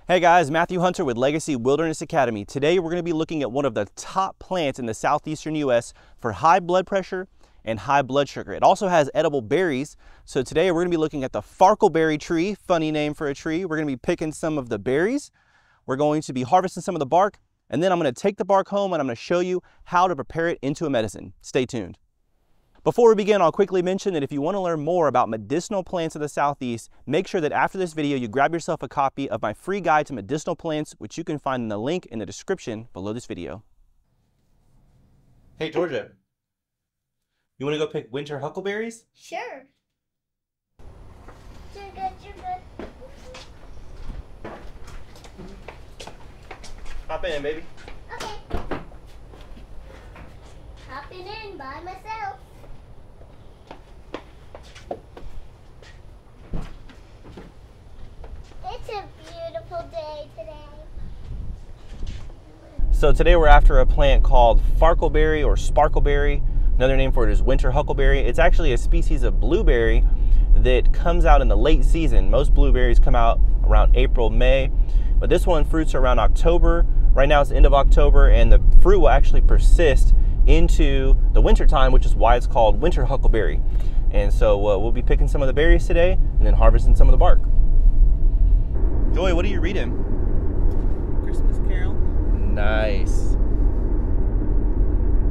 Hey guys, Matthew Hunter with Legacy Wilderness Academy. Today we're going to be looking at one of the top plants in the southeastern U.S. for high blood pressure and high blood sugar. It also has edible berries. So today we're going to be looking at the farkleberry tree, funny name for a tree. We're going to be picking some of the berries. We're going to be harvesting some of the bark, and then I'm going to take the bark home and I'm going to show you how to prepare it into a medicine. Stay tuned. Before we begin, I'll quickly mention that if you want to learn more about medicinal plants of the Southeast, make sure that after this video you grab yourself a copy of my free guide to medicinal plants, which you can find in the link in the description below this video. Hey Georgia, you want to go pick winter huckleberries? Sure. You're good, you're good. Hop in, baby. Okay. Hopping in by myself. It's a beautiful day today. So today we're after a plant called farkleberry or sparkleberry. Another name for it is winter huckleberry. It's actually a species of blueberry that comes out in the late season. Most blueberries come out around April, May, but this one fruits around October. Right now it's the end of October, and the fruit will actually persist into the winter time, which is why it's called winter huckleberry. And so we'll be picking some of the berries today and then harvesting some of the bark. Joy, what are you reading? Christmas Carol. Nice.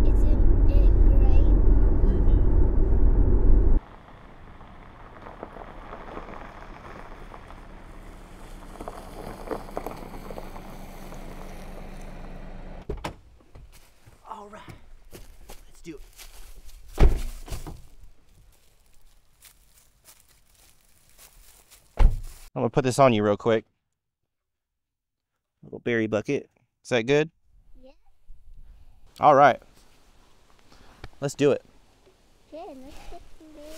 It's in a gray. All right, let's do it. I'm gonna put this on you real quick. Little berry bucket. Is that good? Yeah. All right. Let's do it. Good, let's get some berries.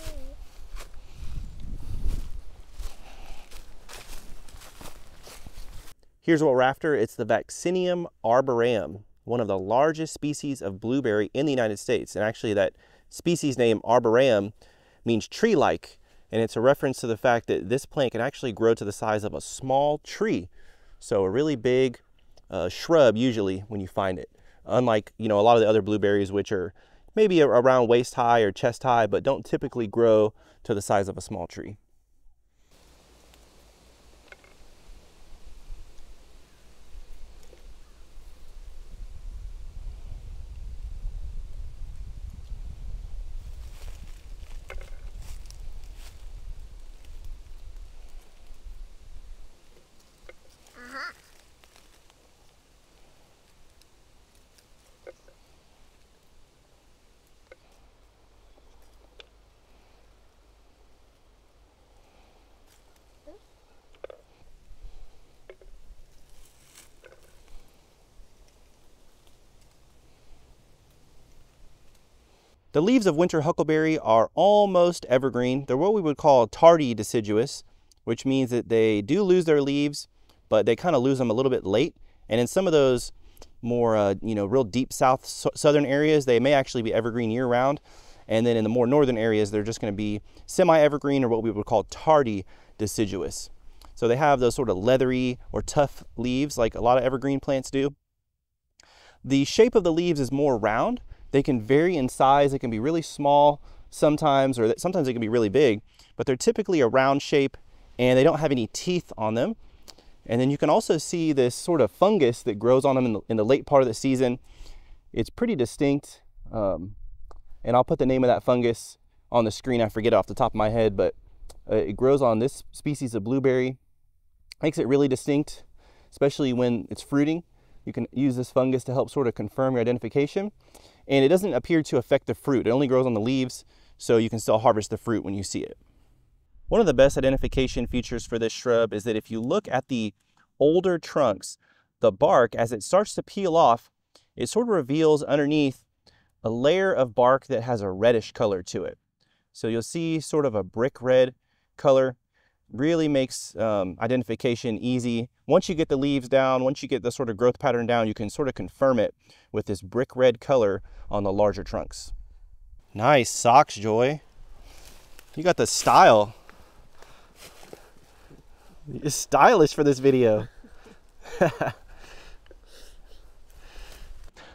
Here's what we're after. It's the Vaccinium arboreum, one of the largest species of blueberry in the United States. And actually that species name arboreum means tree-like. And it's a reference to the fact that this plant can actually grow to the size of a small tree. So a really big shrub usually when you find it. Unlike, a lot of the other blueberries, which are maybe around waist high or chest high, but don't typically grow to the size of a small tree. The leaves of winter huckleberry are almost evergreen. They're what we would call tardy deciduous, which means that they do lose their leaves, but they kind of lose them a little bit late. And in some of those more, real deep southern areas, they may actually be evergreen year round. And then in the more northern areas, they're just going to be semi-evergreen or what we would call tardy deciduous. So they have those sort of leathery or tough leaves like a lot of evergreen plants do. The shape of the leaves is more round. They can vary in size. It can be really small sometimes, or sometimes they can be really big, but they're typically a round shape and they don't have any teeth on them. And then you can also see this sort of fungus that grows on them in the late part of the season. It's pretty distinct. And I'll put the name of that fungus on the screen. I forget off the top of my head, but it grows on this species of blueberry. Makes it really distinct, especially when it's fruiting. You can use this fungus to help sort of confirm your identification. And it doesn't appear to affect the fruit. It only grows on the leaves, so you can still harvest the fruit when you see it. One of the best identification features for this shrub is that if you look at the older trunks, the bark, as it starts to peel off, it sort of reveals underneath a layer of bark that has a reddish color to it. So you'll see sort of a brick red color. Really makes identification easy. Once you get the leaves down, once you get the sort of growth pattern down, you can sort of confirm it with this brick red color on the larger trunks. Nice socks, Joy. You got the style. You're stylish for this video.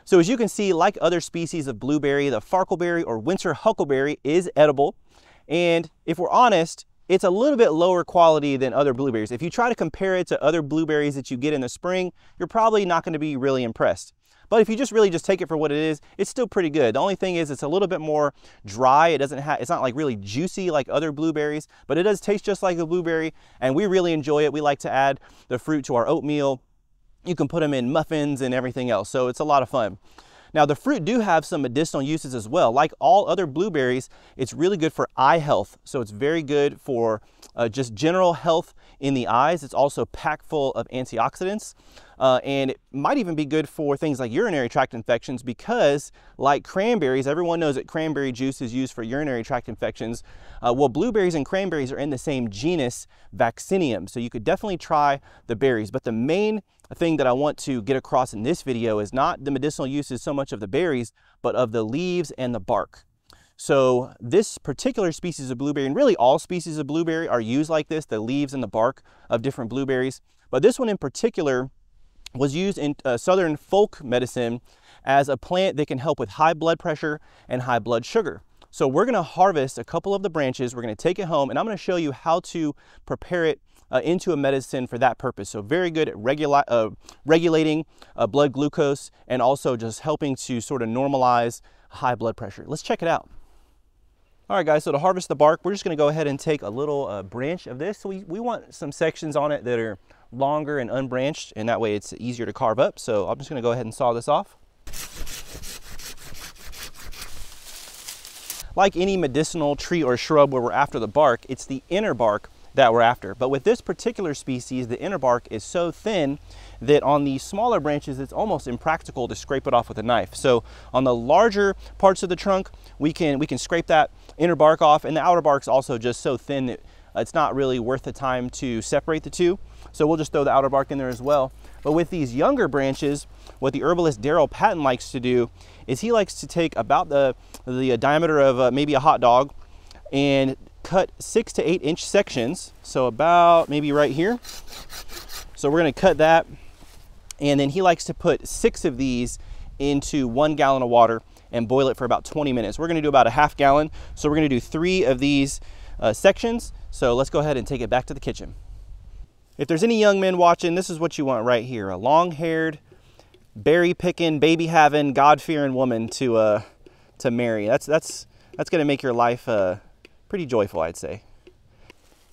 So as you can see, like other species of blueberry, the farkleberry or winter huckleberry is edible. And if we're honest, it's a little bit lower quality than other blueberries. If you try to compare it to other blueberries that you get in the spring, you're probably not going to be really impressed. But if you really just take it for what it is, it's still pretty good. The only thing is it's a little bit more dry. It's not like really juicy like other blueberries, but it does taste just like a blueberry, and we really enjoy it. We like to add the fruit to our oatmeal. You can put them in muffins and everything else, so it's a lot of fun. Now the fruit do have some medicinal uses as well. Like all other blueberries, it's really good for eye health. So it's very good for just general health in the eyes. It's also packed full of antioxidants. And it might even be good for things like urinary tract infections because, like cranberries, everyone knows that cranberry juice is used for urinary tract infections. Well, blueberries and cranberries are in the same genus, Vaccinium. So you could definitely try the berries. But the main thing that I want to get across in this video is not the medicinal uses so much of the berries, but of the leaves and the bark. So this particular species of blueberry, and really all species of blueberry are used like this, the leaves and the bark of different blueberries. But this one in particular was used in Southern folk medicine as a plant that can help with high blood pressure and high blood sugar. So we're going to harvest a couple of the branches, we're going to take it home, and I'm going to show you how to prepare it into a medicine for that purpose. So very good at regulating blood glucose and also just helping to sort of normalize high blood pressure. Let's check it out. All right guys, so to harvest the bark, we're just going to go ahead and take a little branch of this. So we want some sections on it that are longer and unbranched, and that way it's easier to carve up. So I'm just going to go ahead and saw this off. Like any medicinal tree or shrub where we're after the bark, it's the inner bark that we're after. But with this particular species, the inner bark is so thin that on the smaller branches, it's almost impractical to scrape it off with a knife. So on the larger parts of the trunk, we can scrape that inner bark off, and the outer bark's also just so thin that it's not really worth the time to separate the two. So we'll just throw the outer bark in there as well. But with these younger branches, what the herbalist Darryl Patton likes to do is he likes to take about the diameter of maybe a hot dog and cut 6 to 8 inch sections. So about maybe right here. So we're going to cut that. And then he likes to put 6 of these into 1 gallon of water and boil it for about 20 minutes. We're going to do about a half gallon. So we're going to do 3 of these sections. So let's go ahead and take it back to the kitchen. If there's any young men watching, this is what you want right here. A long-haired, berry-picking, baby-having, God-fearing woman to marry. That's going to make your life pretty joyful, I'd say.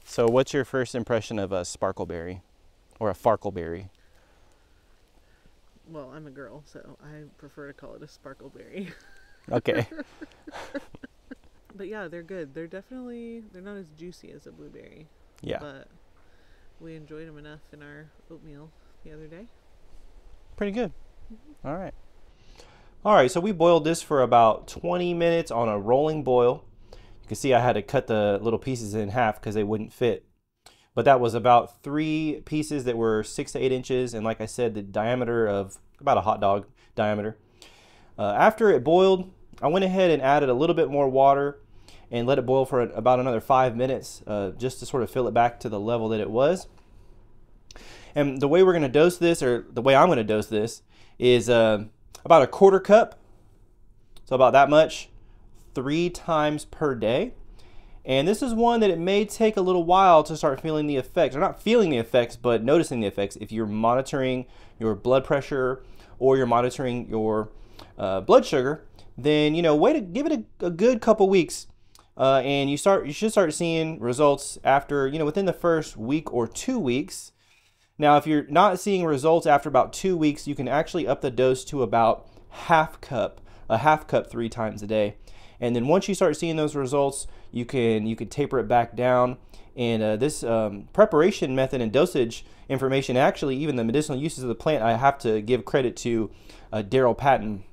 So what's your first impression of a sparkleberry or a farkleberry? Well, I'm a girl, so I prefer to call it a sparkleberry. Okay. But yeah, they're good. They're not as juicy as a blueberry. Yeah. But we enjoyed them enough in our oatmeal the other day. Pretty good. All right. All right, so we boiled this for about 20 minutes on a rolling boil. You can see I had to cut the little pieces in half because they wouldn't fit. But that was about 3 pieces that were 6 to 8 inches, and like I said, the diameter of about a hot dog diameter. After it boiled, I went ahead and added a little bit more water and let it boil for about another 5 minutes just to sort of fill it back to the level that it was. And the way we're going to dose this, or the way I'm going to dose this, is about a 1/4 cup, so about that much, 3 times per day. And this is one that it may take a little while to start feeling the effects, or not feeling the effects, but noticing the effects. If you're monitoring your blood pressure or you're monitoring your blood sugar, then give it a good couple weeks, and you should start seeing results after within the first week or 2 weeks. Now, if you're not seeing results after about 2 weeks, you can actually up the dose to about a half cup 3 times a day. And then once you start seeing those results, you can taper it back down. And this preparation method and dosage information, actually even the medicinal uses of the plant, I have to give credit to Darryl Patton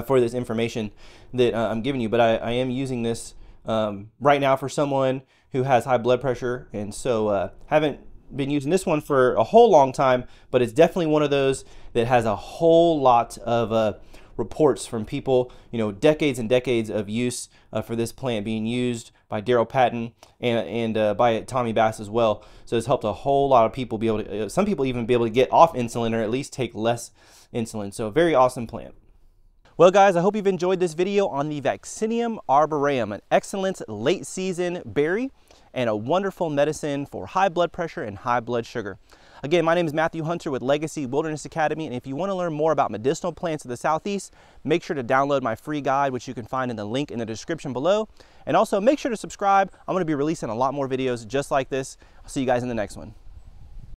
for this information that I'm giving you. But I am using this right now for someone who has high blood pressure, and so haven't been using this one for a whole long time, but it's definitely one of those that has a whole lot of reports from people, decades and decades of use for this plant being used by Darryl Patton and by Tommie Bass as well. So it's helped a whole lot of people be able to, some people even be able to get off insulin or at least take less insulin. So very awesome plant. Well guys, I hope you've enjoyed this video on the Vaccinium arboreum, an excellent late season berry and a wonderful medicine for high blood pressure and high blood sugar. Again, my name is Matthew Hunter with Legacy Wilderness Academy, and if you want to learn more about medicinal plants of the Southeast, make sure to download my free guide, which you can find in the link in the description below. And also make sure to subscribe. I'm going to be releasing a lot more videos just like this. I'll see you guys in the next one.